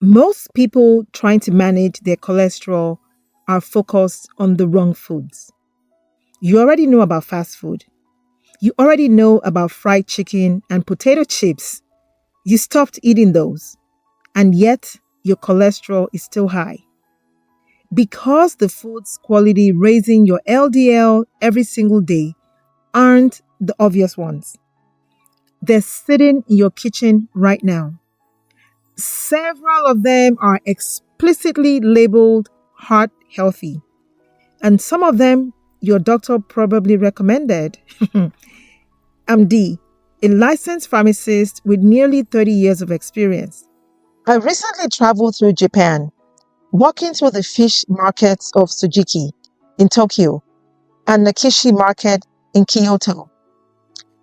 Most people trying to manage their cholesterol are focused on the wrong foods. You already know about fast food. You already know about fried chicken and potato chips. You stopped eating those, and yet your cholesterol is still high. Because the food's quality raising your LDL every single day aren't the obvious ones. They're sitting in your kitchen right now. Several of them are explicitly labeled heart healthy, and some of them your doctor probably recommended. I'm Dee, a licensed pharmacist with nearly 30 years of experience. I recently traveled through Japan, walking through the fish markets of Tsujiki in Tokyo and Nakishi Market in Kyoto.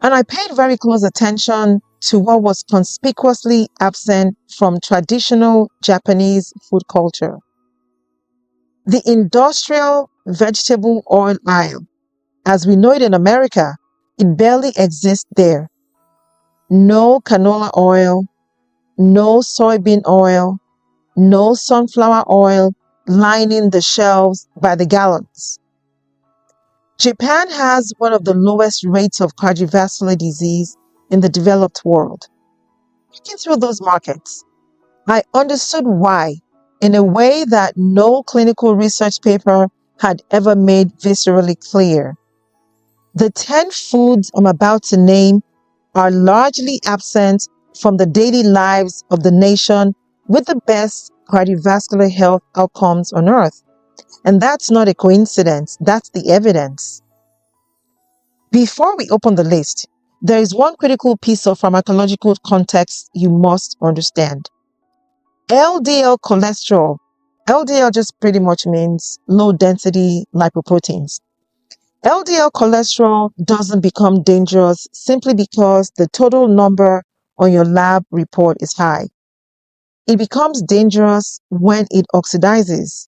And I paid very close attention to what was conspicuously absent from traditional Japanese food culture. The industrial vegetable oil aisle, as we know it in America, it barely exists there. No canola oil, no soybean oil, no sunflower oil lining the shelves by the gallons. Japan has one of the lowest rates of cardiovascular disease in the developed world. Looking through those markets, I understood why in a way that no clinical research paper had ever made viscerally clear. The 10 foods I'm about to name are largely absent from the daily lives of the nation with the best cardiovascular health outcomes on earth. And that's not a coincidence, that's the evidence. Before we open the list, there is one critical piece of pharmacological context you must understand. LDL cholesterol. LDL just pretty much means low density lipoproteins. LDL cholesterol doesn't become dangerous simply because the total number on your lab report is high. It becomes dangerous when it oxidizes.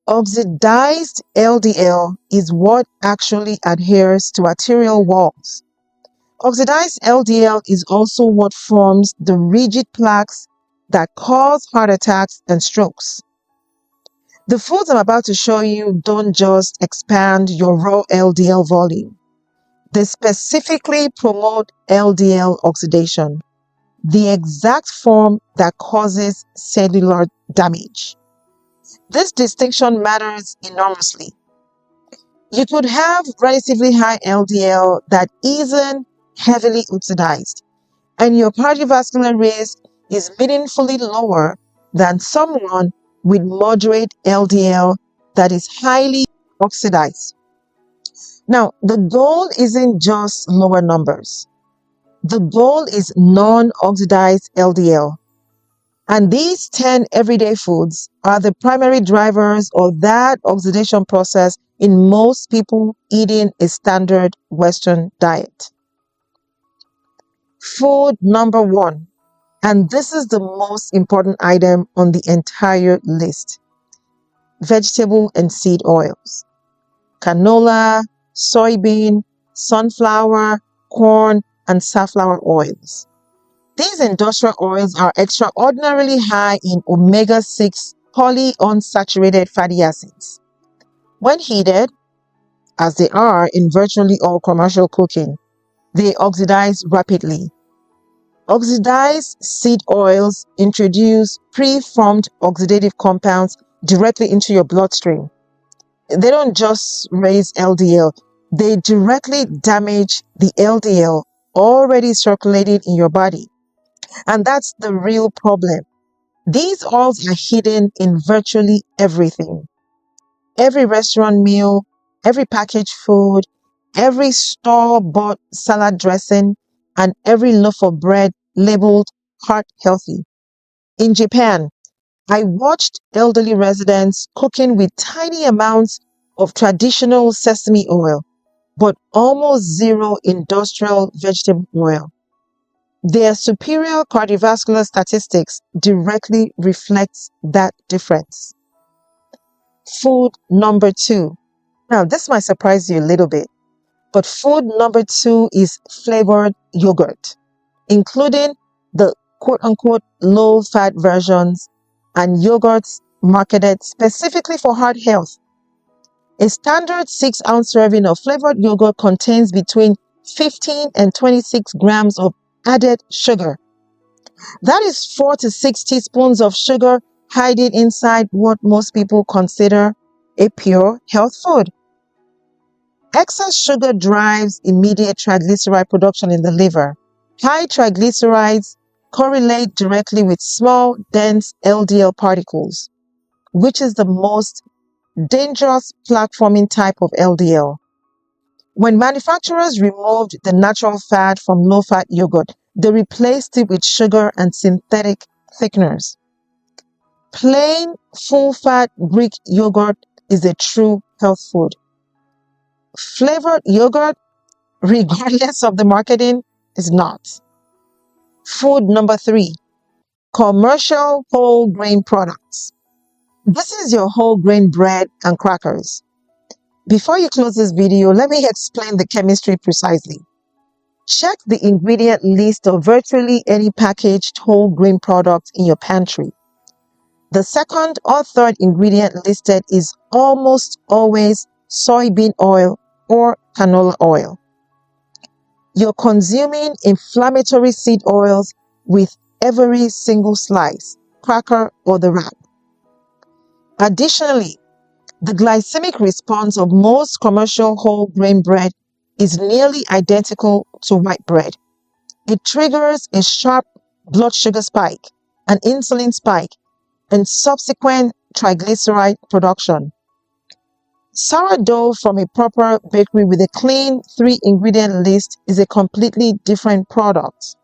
Oxidized LDL is what actually adheres to arterial walls. Oxidized LDL is also what forms the rigid plaques that cause heart attacks and strokes. The foods I'm about to show you don't just expand your raw LDL volume. They specifically promote LDL oxidation, the exact form that causes cellular damage. This distinction matters enormously. You could have relatively high LDL that isn't heavily oxidized, and your cardiovascular risk is meaningfully lower than someone with moderate LDL that is highly oxidized. Now, the goal isn't just lower numbers. The goal is non-oxidized LDL. And these 10 everyday foods are the primary drivers of that oxidation process in most people eating a standard Western diet. Food number 1, and this is the most important item on the entire list: vegetable and seed oils. Canola, soybean, sunflower, corn, and safflower oils. These industrial oils are extraordinarily high in omega-6 polyunsaturated fatty acids. When heated, as they are in virtually all commercial cooking, they oxidize rapidly. Oxidized seed oils introduce pre-formed oxidative compounds directly into your bloodstream. They don't just raise LDL, they directly damage the LDL already circulating in your body. And that's the real problem. These oils are hidden in virtually everything. Every restaurant meal, every packaged food, every store-bought salad dressing, and every loaf of bread labeled heart healthy. In Japan, I watched elderly residents cooking with tiny amounts of traditional sesame oil, but almost zero industrial vegetable oil. Their superior cardiovascular statistics directly reflects that difference. Food number 2. Now, this might surprise you a little bit, but food number 2 is flavored yogurt, including the quote unquote low fat versions and yogurts marketed specifically for heart health. A standard 6-ounce serving of flavored yogurt contains between 15 and 26 grams of added sugar. That is 4 to 6 teaspoons of sugar hiding inside what most people consider a pure health food. Excess sugar drives immediate triglyceride production in the liver. High triglycerides correlate directly with small, dense LDL particles, which is the most dangerous plaque-forming type of LDL. When manufacturers removed the natural fat from low-fat yogurt, they replaced it with sugar and synthetic thickeners. Plain, full-fat Greek yogurt is a true health food. Flavored yogurt, regardless of the marketing, is not. Food number 3, commercial whole grain products. This is your whole grain bread and crackers. Before you close this video, let me explain the chemistry precisely. Check the ingredient list of virtually any packaged whole grain product in your pantry. The second or third ingredient listed is almost always soybean oil or canola oil. You're consuming inflammatory seed oils with every single slice, cracker, or the wrap. Additionally, the glycemic response of most commercial whole grain bread is nearly identical to white bread. It triggers a sharp blood sugar spike, an insulin spike, and subsequent triglyceride production. Sourdough from a proper bakery with a clean 3-ingredient list is a completely different product.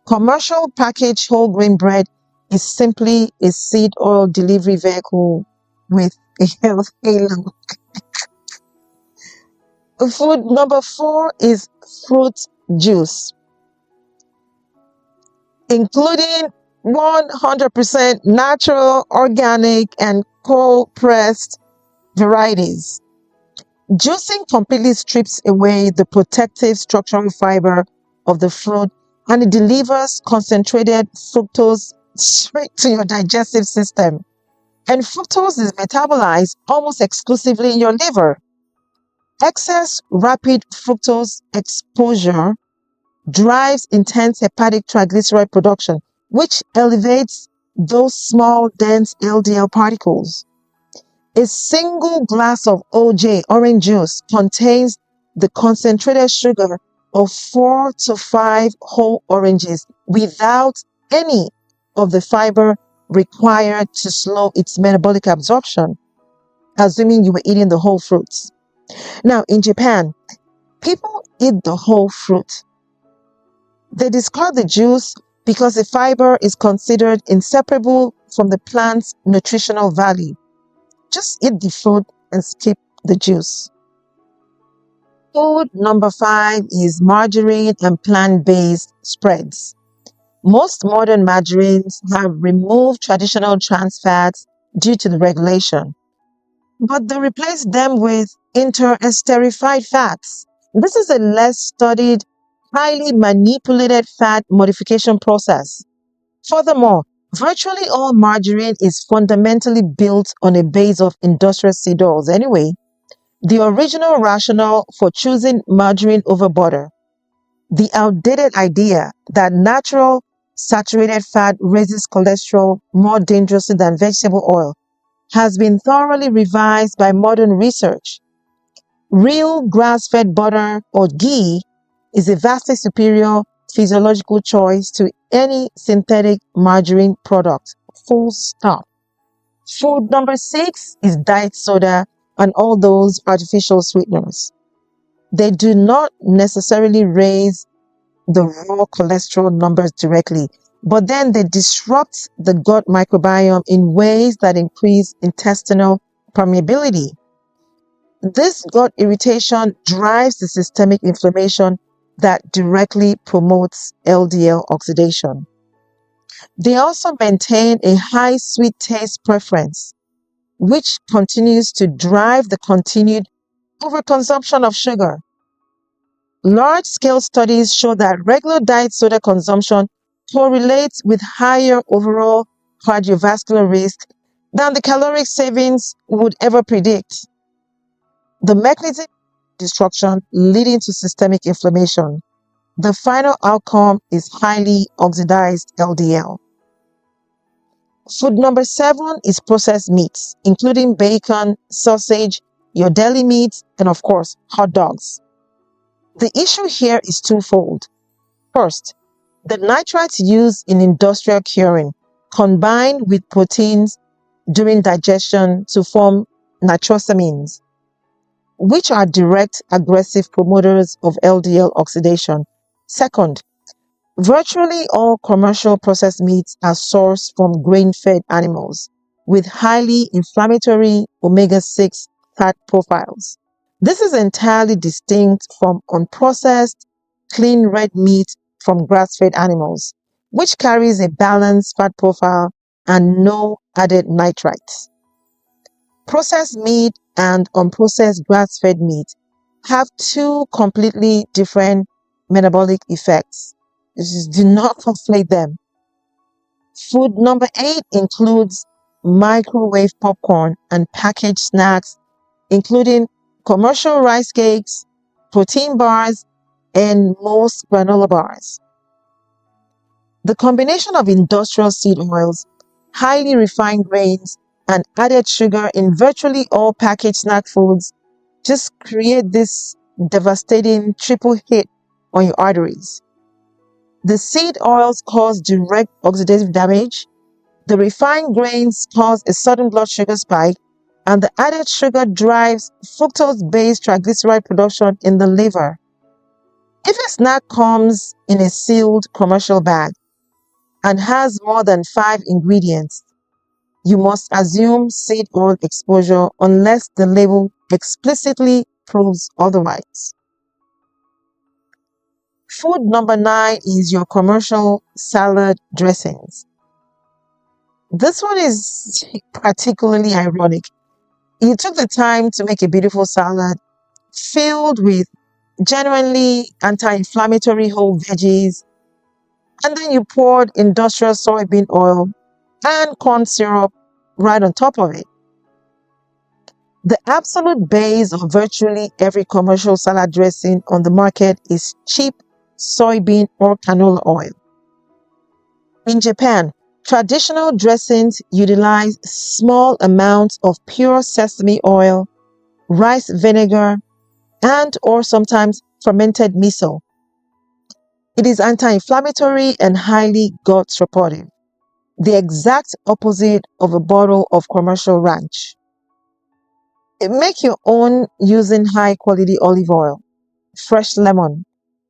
Commercial packaged whole grain bread is simply a seed oil delivery vehicle with a health halo. Food number 4 is fruit juice, including 100% natural, organic, and cold-pressed varieties. Juicing completely strips away the protective structural fiber of the fruit, and it delivers concentrated fructose straight to your digestive system. And fructose is metabolized almost exclusively in your liver. Excess rapid fructose exposure drives intense hepatic triglyceride production, which elevates those small, dense LDL particles. A single glass of OJ, orange juice, contains the concentrated sugar of 4 to 5 whole oranges without any of the fiber required to slow its metabolic absorption, assuming you were eating the whole fruits. Now, in Japan, people eat the whole fruit. They discard the juice because the fiber is considered inseparable from the plant's nutritional value. Just eat the fruit and skip the juice. Food number 5 is margarine and plant-based spreads. Most modern margarines have removed traditional trans fats due to the regulation, but they replace them with interesterified fats. This is a less studied, highly manipulated fat modification process. Furthermore, virtually all margarine is fundamentally built on a base of industrial seed oils anyway. The original rationale for choosing margarine over butter, the outdated idea that natural saturated fat raises cholesterol more dangerously than vegetable oil, has been thoroughly revised by modern research. Real grass-fed butter or ghee is a vastly superior physiological choice to any synthetic margarine product. Full stop. Food number 6 is diet soda and all those artificial sweeteners. They do not necessarily raise the raw cholesterol numbers directly, but then they disrupt the gut microbiome in ways that increase intestinal permeability. This gut irritation drives the systemic inflammation that directly promotes LDL oxidation. They also maintain a high sweet taste preference, which continues to drive the continued overconsumption of sugar. Large-scale studies show that regular diet soda consumption correlates with higher overall cardiovascular risk than the caloric savings would ever predict. The mechanism of destruction leading to systemic inflammation. The final outcome is highly oxidized LDL. Food number 7 is processed meats, including bacon, sausage, your deli meats, and of course, hot dogs. The issue here is twofold. First, the nitrites used in industrial curing combine with proteins during digestion to form nitrosamines, which are direct aggressive promoters of LDL oxidation. Second, virtually all commercial processed meats are sourced from grain-fed animals with highly inflammatory omega-6 fat profiles. This is entirely distinct from unprocessed, clean red meat from grass-fed animals, which carries a balanced fat profile and no added nitrites. Processed meat and unprocessed grass-fed meat have two completely different metabolic effects. Do not conflate them. Food number 8 includes microwave popcorn and packaged snacks, including commercial rice cakes, protein bars, and most granola bars. The combination of industrial seed oils, highly refined grains, and added sugar in virtually all packaged snack foods just create this devastating triple hit on your arteries. The seed oils cause direct oxidative damage, the refined grains cause a sudden blood sugar spike, and the added sugar drives fructose-based triglyceride production in the liver. If a snack comes in a sealed commercial bag and has more than 5 ingredients, you must assume seed oil exposure unless the label explicitly proves otherwise. Food number 9 is your commercial salad dressings. This one is particularly ironic. You took the time to make a beautiful salad filled with genuinely anti-inflammatory whole veggies, and then you poured industrial soybean oil and corn syrup right on top of it. The absolute base of virtually every commercial salad dressing on the market is cheap soybean or canola oil. In Japan, traditional dressings utilize small amounts of pure sesame oil, rice vinegar, and or sometimes fermented miso. It is anti-inflammatory and highly gut supportive, the exact opposite of a bottle of commercial ranch. Make your own using high-quality olive oil, fresh lemon,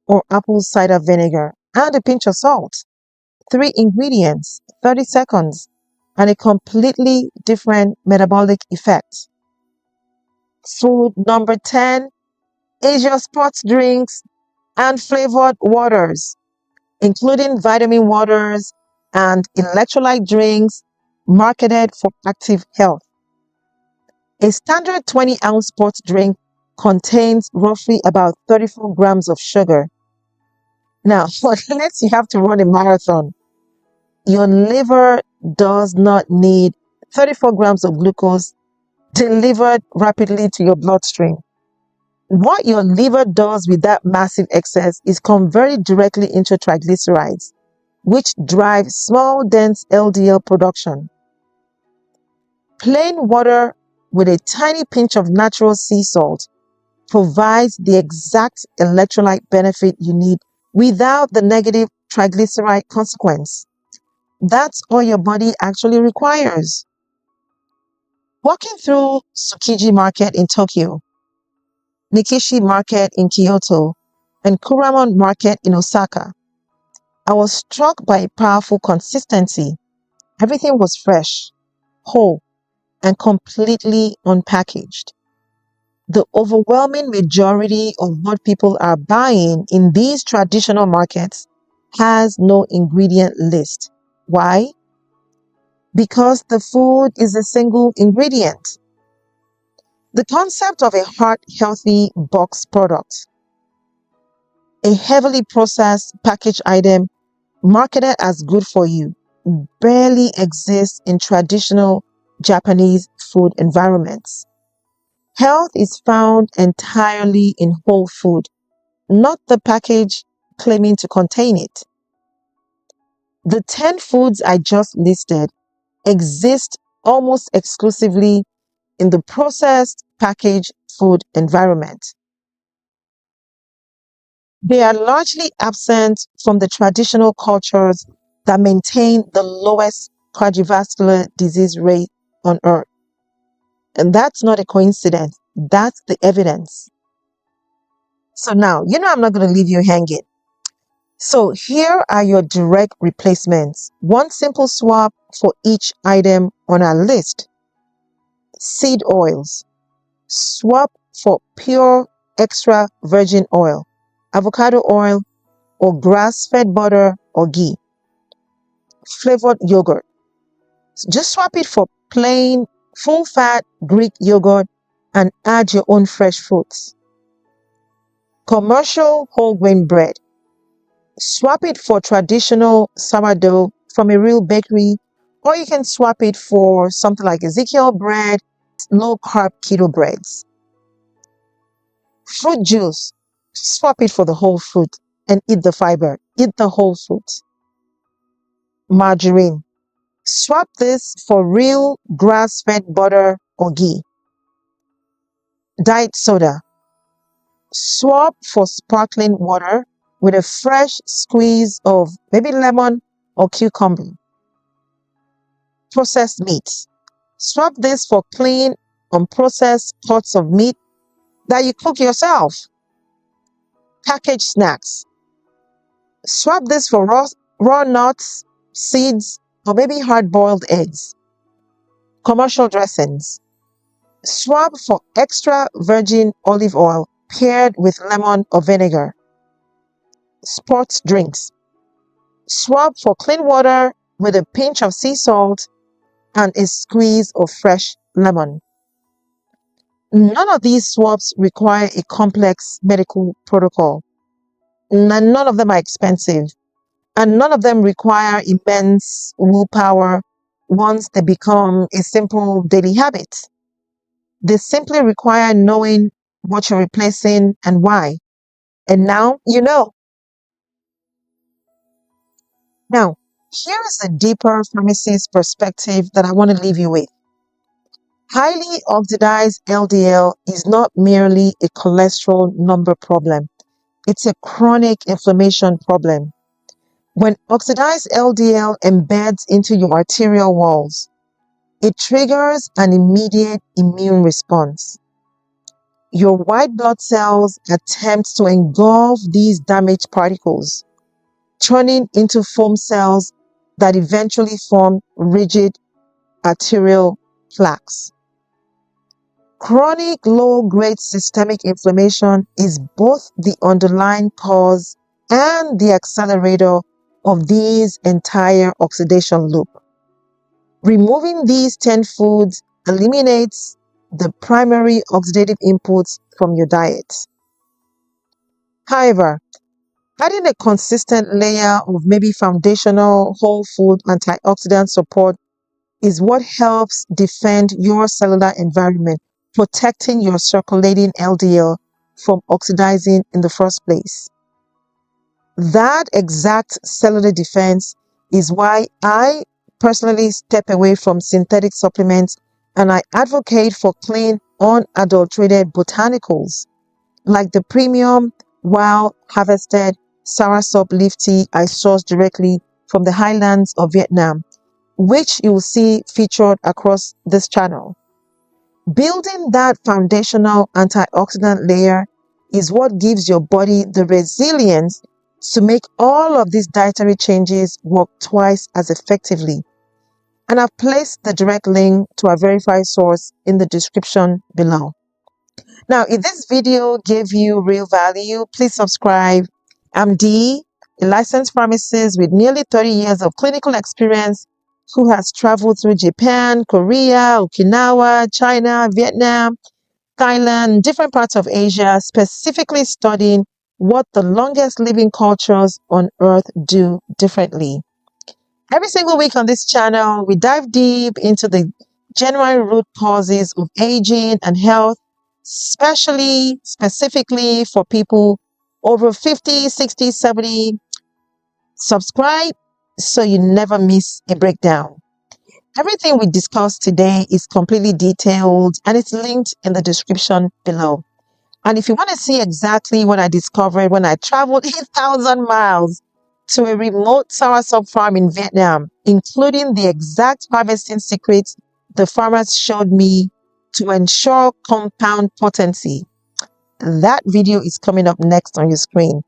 or apple cider vinegar, and a pinch of salt. 3 ingredients, 30 seconds, and a completely different metabolic effect. Food number 10 is your sports drinks and flavored waters, including vitamin waters and electrolyte drinks marketed for active health. A standard 20-ounce sports drink contains roughly about 34 grams of sugar. Now, unless you have to run a marathon, your liver does not need 34 grams of glucose delivered rapidly to your bloodstream. What your liver does with that massive excess is convert it directly into triglycerides, which drive small, dense LDL production. Plain water with a tiny pinch of natural sea salt provides the exact electrolyte benefit you need without the negative triglyceride consequence. That's all your body actually requires. Walking through Tsukiji Market in Tokyo, Nikishi Market in Kyoto, and Kuramon Market in Osaka, I was struck by a powerful consistency. Everything was fresh, whole, and completely unpackaged. The overwhelming majority of what people are buying in these traditional markets has no ingredient list. Why? Because the food is a single ingredient. The concept of a heart-healthy box product, a heavily processed packaged item marketed as good for you, barely exists in traditional Japanese food environments. Health is found entirely in whole food, not the package claiming to contain it. The 10 foods I just listed exist almost exclusively in the processed packaged food environment. They are largely absent from the traditional cultures that maintain the lowest cardiovascular disease rate on earth. And that's not a coincidence, that's the evidence. So now, I'm not going to leave you hanging. So here are your direct replacements. One simple swap for each item on our list. Seed oils. Swap for pure extra virgin oil, avocado oil, or grass-fed butter or ghee. Flavored yogurt. Just swap it for plain, full-fat Greek yogurt and add your own fresh fruits. Commercial whole grain bread. Swap it for traditional sourdough from a real bakery, or you can swap it for something like Ezekiel bread, low-carb keto breads. Fruit juice. Swap it for the whole fruit and eat the fiber. Eat the whole fruit. Margarine. Swap this for real grass-fed butter or ghee. Diet soda. Swap for sparkling water with a fresh squeeze of maybe lemon or cucumber. Processed meat. Swap this for clean, unprocessed cuts of meat that you cook yourself. Packaged snacks. Swap this for raw nuts, seeds, or maybe hard-boiled eggs. Commercial dressings. Swap for extra virgin olive oil paired with lemon or vinegar. Sports drinks. Swap for clean water with a pinch of sea salt and a squeeze of fresh lemon. None of these swaps require a complex medical protocol. None of them are expensive, and none of them require immense willpower once they become a simple daily habit. They simply require knowing what you're replacing and why. And now you know. Now, here is a deeper pharmacist perspective that I want to leave you with. Highly oxidized LDL is not merely a cholesterol number problem. It's a chronic inflammation problem. When oxidized LDL embeds into your arterial walls, it triggers an immediate immune response. Your white blood cells attempt to engulf these damaged particles, turning into foam cells that eventually form rigid arterial plaques. Chronic low-grade systemic inflammation is both the underlying cause and the accelerator of this entire oxidation loop. Removing these 10 foods eliminates the primary oxidative inputs from your diet. However, adding a consistent layer of maybe foundational whole food antioxidant support is what helps defend your cellular environment, protecting your circulating LDL from oxidizing in the first place. That exact cellular defense is why I personally step away from synthetic supplements and I advocate for clean, unadulterated botanicals like the premium, wild harvested soursop leaf tea I source directly from the highlands of Vietnam, which you will see featured across this channel. Building that foundational antioxidant layer is what gives your body the resilience to make all of these dietary changes work twice as effectively. And I've placed the direct link to our verified source in the description below. Now, if this video gave you real value, please subscribe. I'm Dee, a licensed pharmacist with nearly 30 years of clinical experience who has traveled through Japan, Korea, Okinawa, China, Vietnam, Thailand, different parts of Asia, specifically studying what the longest living cultures on earth do differently. Every single week on this channel, we dive deep into the genuine root causes of aging and health, specifically for people over 50, 60, 70. Subscribe so you never miss a breakdown. Everything we discussed today is completely detailed and it's linked in the description below. And if you want to see exactly what I discovered when I traveled 8,000 miles to a remote soursop farm in Vietnam, including the exact harvesting secrets the farmers showed me to ensure compound potency, that video is coming up next on your screen.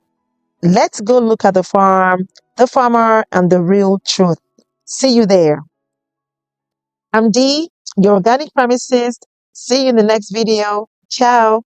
Let's go look at the farm, the farmer, and the real truth. See you there. I'm Dee, your organic pharmacist. See you in the next video. Ciao.